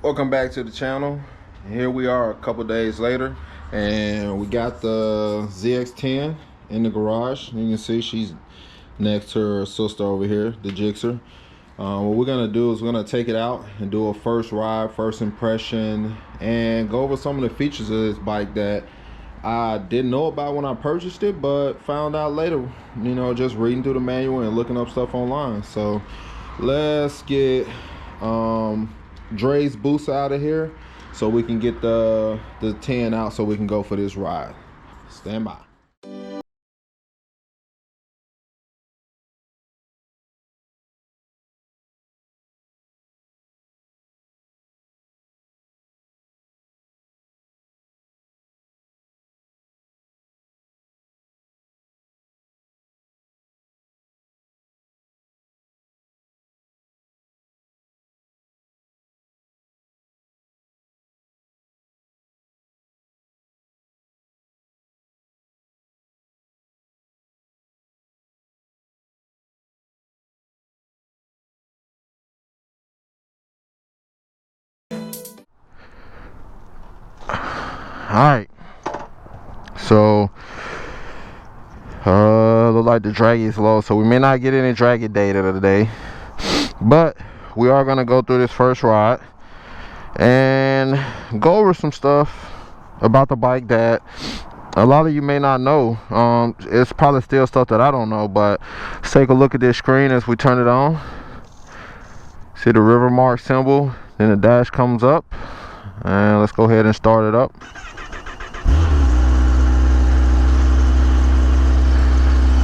Welcome back to the channel. Here we are a couple days later, and we got the ZX-10 in the garage. You can see she's next to her sister over here, the Gixxer. What we're gonna do is we're gonna take it out and do a first ride, first impression, and go over some of the features of this bike that I didn't know about when I purchased it, but found out later, you know, just reading through the manual and looking up stuff online. So let's get Dre's boost out of here so we can get the 10 out so we can go for this ride. Stand by. Alright, so look like the drag is low, so we may not get any draggy data today, but we are gonna go through this first ride and go over some stuff about the bike that a lot of you may not know. It's probably still stuff that I don't know, but let's take a look at this screen as we turn it on. See the river mark symbol, then the dash comes up, and let's go ahead and start it up.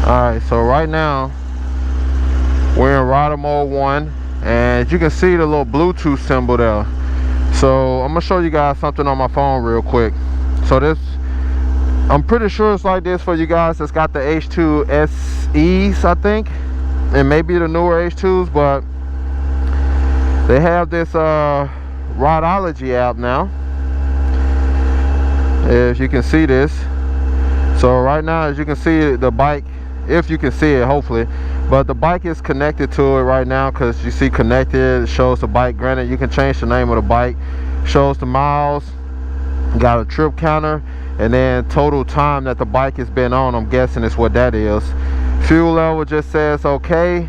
Alright, so right now we're in rider mode 1, and you can see the little Bluetooth symbol there. So I'm gonna show you guys something on my phone real quick. So this, I'm pretty sure it's like this for you guys that's got the H2 SEs, I think, and maybe the newer H2s, but they have this Rideology app now, if you can see this. So right now, as you can see, the bike, if you can see it, hopefully, but the bike is connected to it right now, because you see connected, it shows the bike. Granted, you can change the name of the bike, shows the miles, got a trip counter, and then total time that the bike has been on. I'm guessing is what that is. Fuel level just says okay.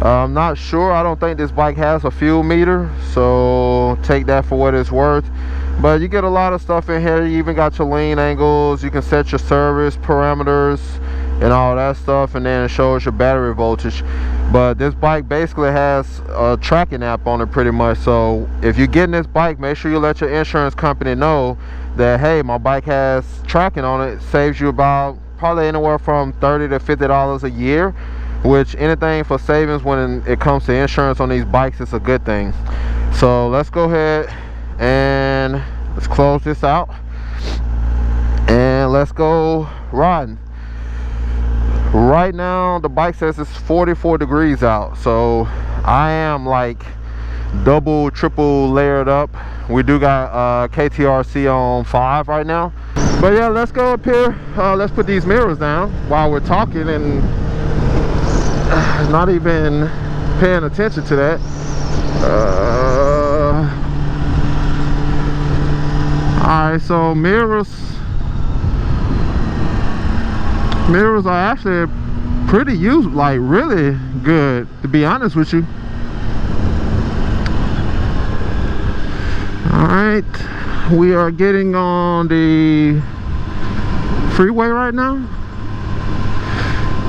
I'm not sure. I don't think this bike has a fuel meter, so take that for what it's worth. But you get a lot of stuff in here. You even got your lean angles, you can set your service parameters and all that stuff, and then it shows your battery voltage. But this bike basically has a tracking app on it pretty much. So if you're getting this bike, make sure you let your insurance company know that, hey, my bike has tracking on it. It saves you about probably anywhere from $30 to $50 a year, which anything for savings when it comes to insurance on these bikes is a good thing. So let's go ahead and let's close this out and let's go riding. Right now the bike says it's 44 degrees out, so I am like double triple layered up. We do got KTRC on 5 right now, but yeah, let's go up here. Let's put these mirrors down while we're talking and not even paying attention to that. Alright, so mirrors are actually pretty useful, like really good, to be honest with you. Alright, we are getting on the freeway right now,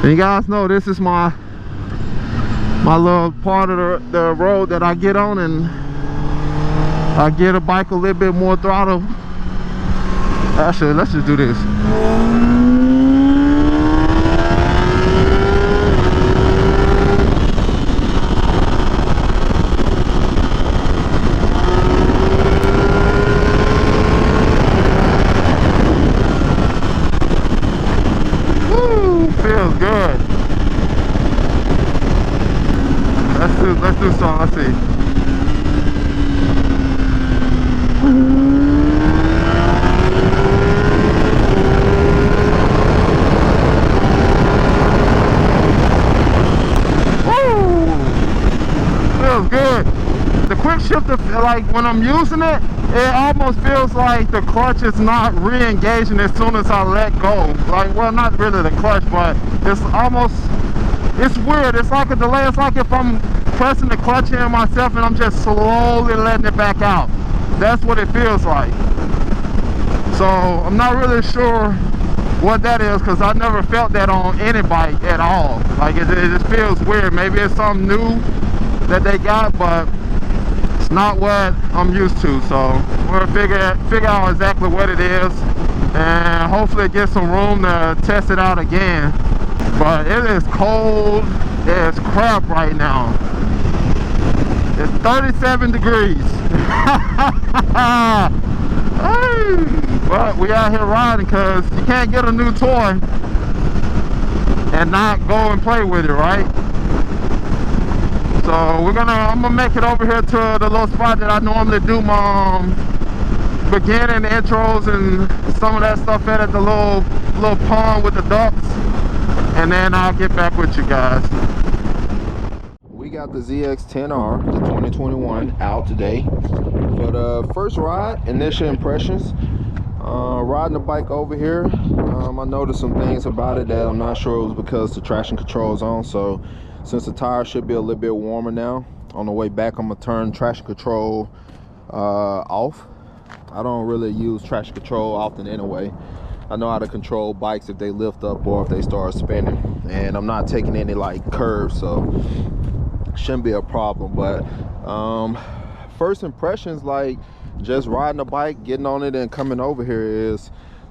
and you guys know this is my little part of the road that I get on, and I get a bike a little bit more throttle. Actually, let's just do this. Woo, feels good. Let's do some. Let's see. quick shifter, like when I'm using it, it almost feels like the clutch is not re-engaging as soon as I let go. Like, well, not really the clutch, but it's almost, it's weird. It's like a delay. It's like if I'm pressing the clutch in myself and I'm just slowly letting it back out. That's what it feels like. So I'm not really sure what that is, because I never felt that on any bike at all. Like it just feels weird. Maybe it's something new that they got, but it's not what I'm used to. So we're gonna figure out exactly what it is, and hopefully get some room to test it out again. But it is cold as crap right now. It's 37 degrees. But we out here riding because you can't get a new toy and not go and play with it, right? So I'm gonna make it over here to the little spot that I normally do my beginning intros and some of that stuff at the little pond with the ducks, and then I'll get back with you guys. We got the ZX-10R, the 2021, out today for the first ride. Initial impressions. Riding the bike over here, I noticed some things about it that I'm not sure it was because the traction control is on. So since the tire should be a little bit warmer now, on the way back I'm gonna turn traction control off. I don't really use traction control often anyway. I know how to control bikes if they lift up or if they start spinning, and I'm not taking any like curves, so shouldn't be a problem. But first impressions, like just riding a bike, getting on it and coming over here, is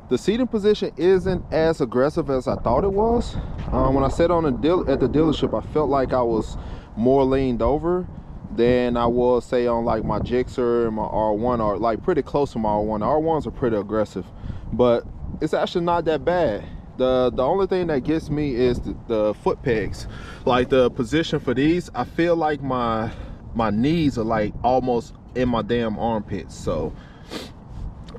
the seating position isn't as aggressive as I thought it was. When I sat on at the dealership, I felt like I was more leaned over than I was, say, on like my Gixxer and my R1, or like pretty close to my R1. The R1s are pretty aggressive, but it's actually not that bad. The only thing that gets me is the foot pegs. Like the position for these, I feel like my knees are like almost in my damn armpits. So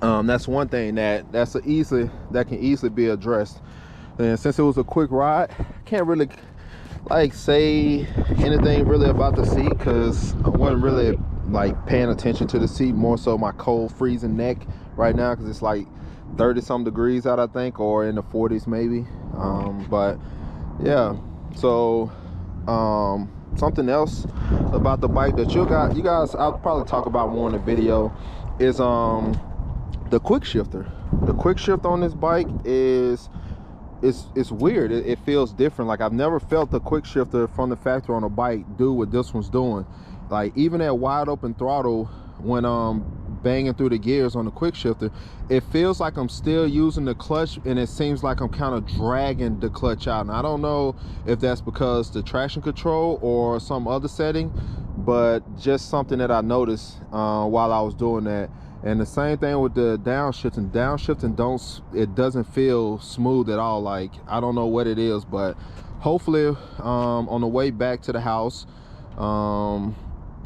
that's one thing that can easily be addressed. And since it was a quick ride, I can't really like say anything really about the seat, because I wasn't really like paying attention to the seat, more so my cold freezing neck right now, because it's like 30 some degrees out, I think, or in the 40s maybe. But yeah, so something else about the bike that you guys I'll probably talk about more in the video is the quick shifter. The quick shift on this bike is weird. It feels different. Like I've never felt the quick shifter from the factory on a bike do what this one's doing. Like even at wide open throttle, when banging through the gears on the quick shifter, it feels like I'm still using the clutch, and it seems like I'm kind of dragging the clutch out. And I don't know if that's because the traction control or some other setting, but just something that I noticed while I was doing that. And the same thing with the downshifting. It doesn't feel smooth at all. Like I don't know what it is, but hopefully on the way back to the house,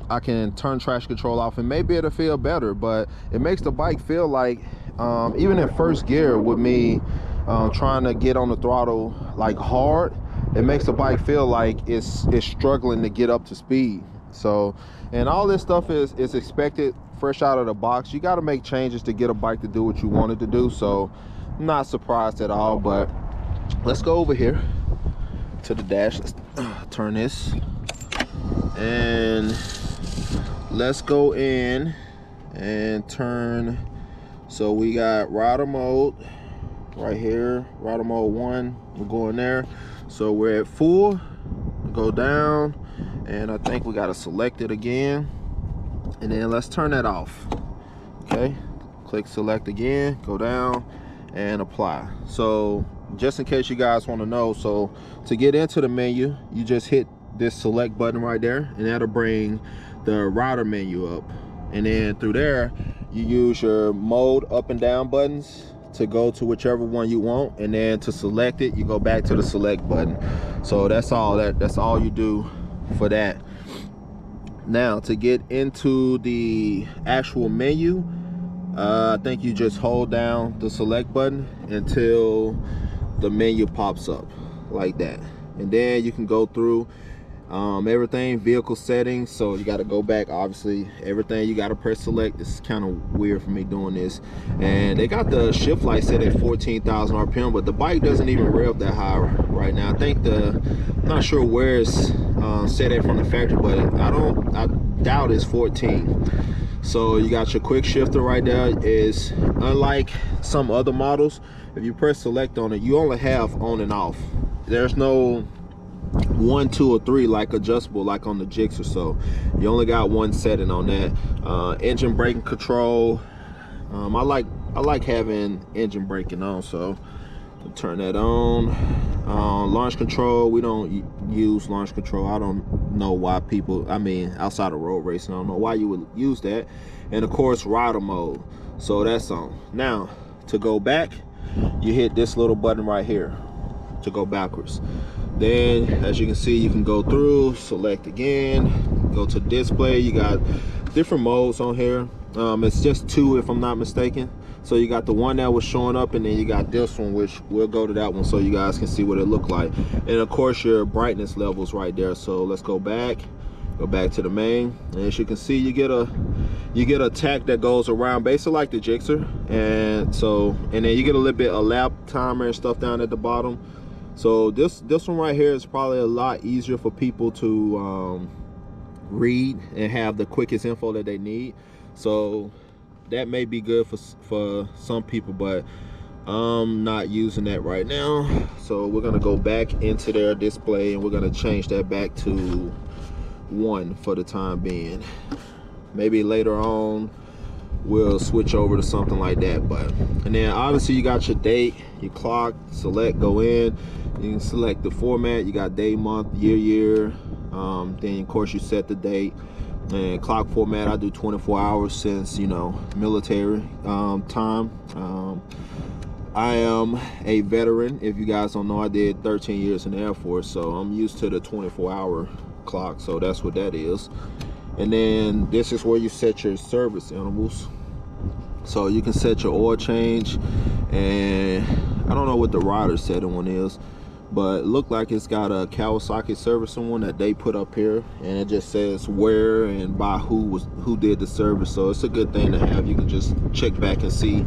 I can turn traction control off and maybe it'll feel better. But it makes the bike feel like, even in first gear with me trying to get on the throttle like hard, it makes the bike feel like it's struggling to get up to speed. So, and all this stuff is expected fresh out of the box. You got to make changes to get a bike to do what you want it to do. So I'm not surprised at all. But let's go over here to the dash. Let's turn this, and let's go in and turn. So we got rider mode right here, rider mode 1. We're going there. So we're at full. Go down, and I think we got to select it again, and then let's turn that off. Okay, click select again, go down and apply. So just in case you guys want to know, so to get into the menu, you just hit this select button right there, and that'll bring the rider menu up, and then through there you use your mode up and down buttons to go to whichever one you want, and then to select it, you go back to the select button. So that's all you do for that. Now to get into the actual menu, I think you just hold down the select button until the menu pops up like that, and then you can go through. Everything vehicle settings, so you got to go back. Obviously everything you got to press select. This is kind of weird for me doing this. And they got the shift light set at 14,000 RPM, but the bike doesn't even rev that high right now. I think I'm not sure where it's set at from the factory, but I doubt it's 14. So you got your quick shifter right there. Is unlike some other models, if you press select on it, you only have on and off. There's no 1, 2, or 3 like adjustable like on the Gixxer. So you only got one setting on that. Engine braking control, I like having engine braking on, so I'll turn that on. Launch control, we don't use launch control. I don't know why people, I mean outside of road racing, I don't know why you would use that. And of course rider mode, so that's on. Now to go back, you hit this little button right here to go backwards. Then as you can see, you can go through, select again, go to display. You got different modes on here. It's just 2 if I'm not mistaken. So you got the one that was showing up, and then you got this one, which we'll go to that one so you guys can see what it looked like. And of course your brightness levels right there. So let's go back to the main, and as you can see, you get a tack that goes around, basically like the Gixxer. And then you get a little bit of lap timer and stuff down at the bottom. So this one right here is probably a lot easier for people to read and have the quickest info that they need. So that may be good for some people, but I'm not using that right now. So we're gonna go back into their display, and we're gonna change that back to 1 for the time being. Maybe later on we'll switch over to something like that. And then obviously you got your date, your clock, select, go in. You can select the format. You got day, month, year. Then of course you set the date. And clock format, I do 24 hours since, you know, military time. I am a veteran. If you guys don't know, I did 13 years in the Air Force, so I'm used to the 24-hour clock. So that's what that is. And then this is where you set your service intervals. So you can set your oil change, and I don't know what the rider setting one is, but it looked like it's got a Kawasaki servicing one that they put up here, and it just says where and by who did the service. So it's a good thing to have. You can just check back and see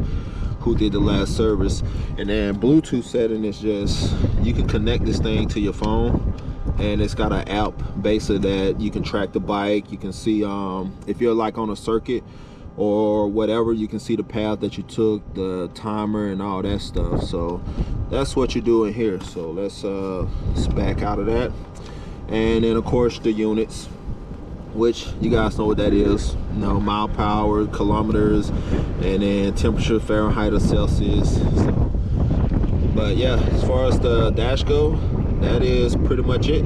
who did the last service. And then Bluetooth setting is just, you can connect this thing to your phone, and it's got an app basically that you can track the bike. You can see if you're like on a circuit or whatever, you can see the path that you took, the timer and all that stuff. So that's what you're doing here. So let's back out of that. And then of course the units, which you guys know what that is, you know, mile per hour, kilometers, and then temperature, Fahrenheit or Celsius. So, but yeah, as far as the dash go, that is pretty much it.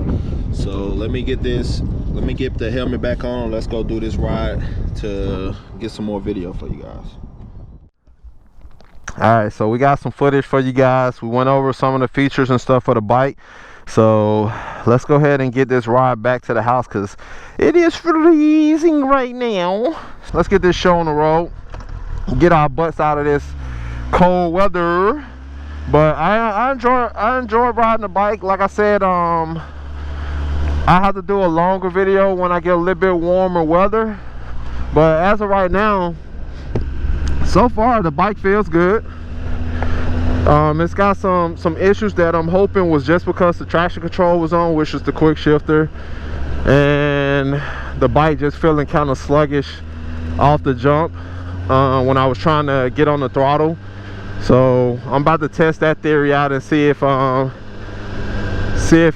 So let me get the helmet back on. Let's go do this ride to get some more video for you guys. All right, so we got some footage for you guys. We went over some of the features and stuff for the bike. So let's go ahead and get this ride back to the house, because it is freezing right now. Let's get this show on the road, get our butts out of this cold weather. But I enjoy riding the bike. Like I said, I have to do a longer video when I get a little bit warmer weather. But as of right now, so far the bike feels good. It's got some issues that I'm hoping was just because the traction control was on, which is the quick shifter, and the bike just feeling kind of sluggish off the jump when I was trying to get on the throttle. So I'm about to test that theory out and see if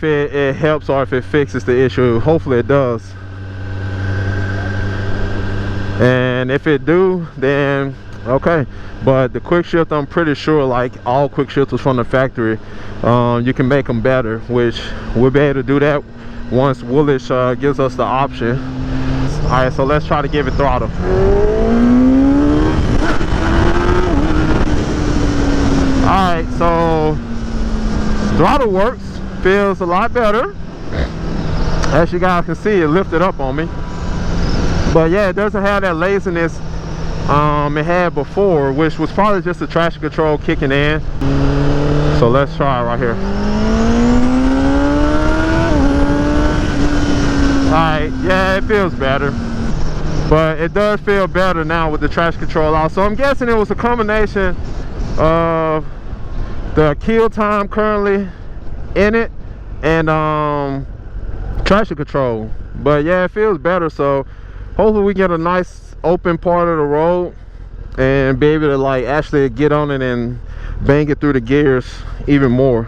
it helps or if it fixes the issue. Hopefully it does. And if it do, then okay. But the quick shift, I'm pretty sure, like all quick shifters from the factory, you can make them better, which we'll be able to do that once Woolwich gives us the option. All right, so let's try to give it throttle. All right, so throttle works, feels a lot better. As you guys can see, it lifted up on me. But yeah, it doesn't have that laziness it had before, which was probably just the traction control kicking in. So let's try it right here. Alright, yeah, it feels better. But it does feel better now with the traction control out. So I'm guessing it was a combination of the kill time currently in it and traction control. But yeah, it feels better. So hopefully we get a nice open part of the road and be able to like actually get on it and bang it through the gears even more.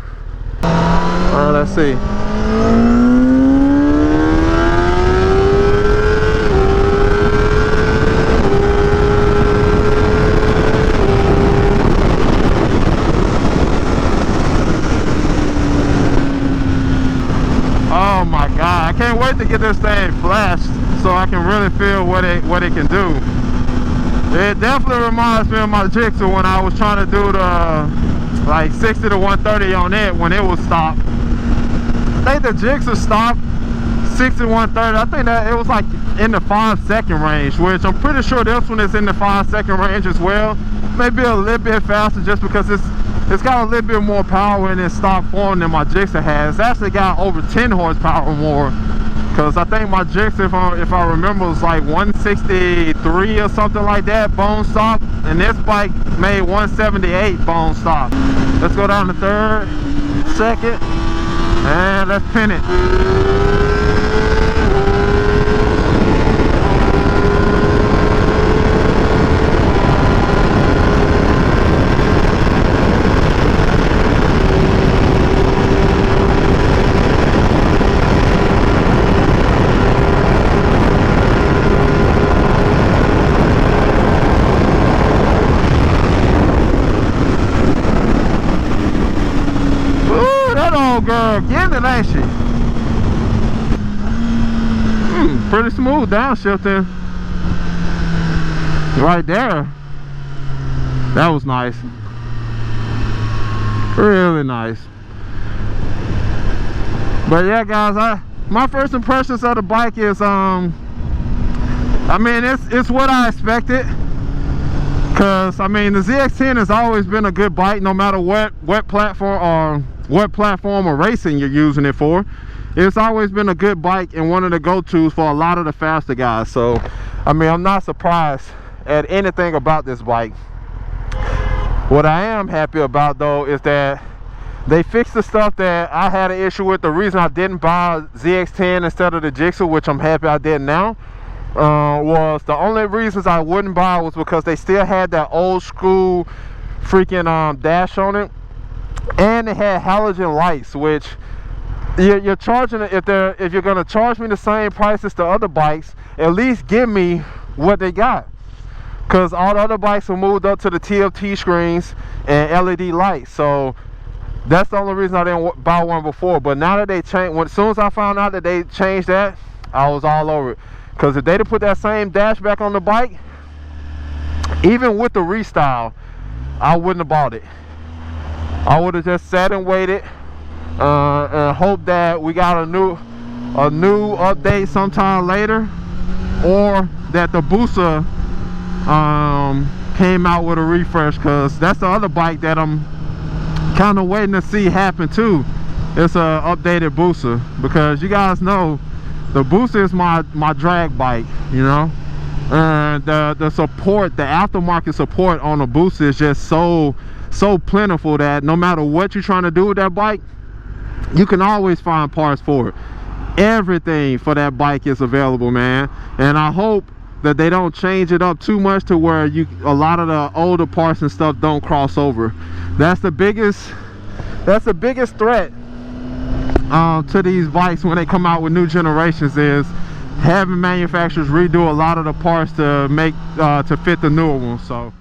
All right, let's see. Oh my God, I can't wait to get this thing flashed so I can really feel what it can do. It definitely reminds me of my Gixxer when I was trying to do the like 60 to 130 on it when it was stopped. I think the Gixxer stopped 60 to 130. I think that it was like in the 5-second range, which I'm pretty sure this one is in the 5-second range as well. Maybe a little bit faster just because it's got a little bit more power in its stock form than my Gixxer has. It's actually got over 10 horsepower more. Because I think my Gixxer, if I remember, was like 163 or something like that, bone stock. And this bike made 178 bone stock. Let's go down to third, second, and let's pin it. Girl, getting it, ain't she? Pretty smooth downshifting right there. That was nice, really nice. But yeah, guys, my first impressions of the bike is I mean, it's what I expected. Because I mean, the ZX-10 has always been a good bike, no matter what platform or racing you're using it for. It's always been a good bike and one of the go-tos for a lot of the faster guys. So I mean, I'm not surprised at anything about this bike. What I am happy about though is that they fixed the stuff that I had an issue with. The reason I didn't buy ZX-10 instead of the Gixxer, which I'm happy I did now, was the only reasons I wouldn't buy was because they still had that old school freaking dash on it, and it had halogen lights, which you're charging it. If you're gonna charge me the same price as the other bikes, at least give me what they got, because all the other bikes have moved up to the TFT screens and LED lights. So that's the only reason I didn't buy one before. But now that they changed, as soon as I found out that they changed that, I was all over it. Because if they'd have put that same dash back on the bike, even with the restyle, I wouldn't have bought it. I would have just sat and waited and hoped that we got a new update sometime later, or that the booster came out with a refresh, because that's the other bike that I'm kind of waiting to see happen too. It's a updated booster, because you guys know the booster is my drag bike, you know, and the support, the aftermarket support on the booster is just so plentiful that no matter what you're trying to do with that bike, you can always find parts for it. Everything for that bike is available, man. And I hope that they don't change it up too much to where a lot of the older parts and stuff don't cross over. That's the biggest threat to these bikes when they come out with new generations, is having manufacturers redo a lot of the parts to make to fit the newer ones. So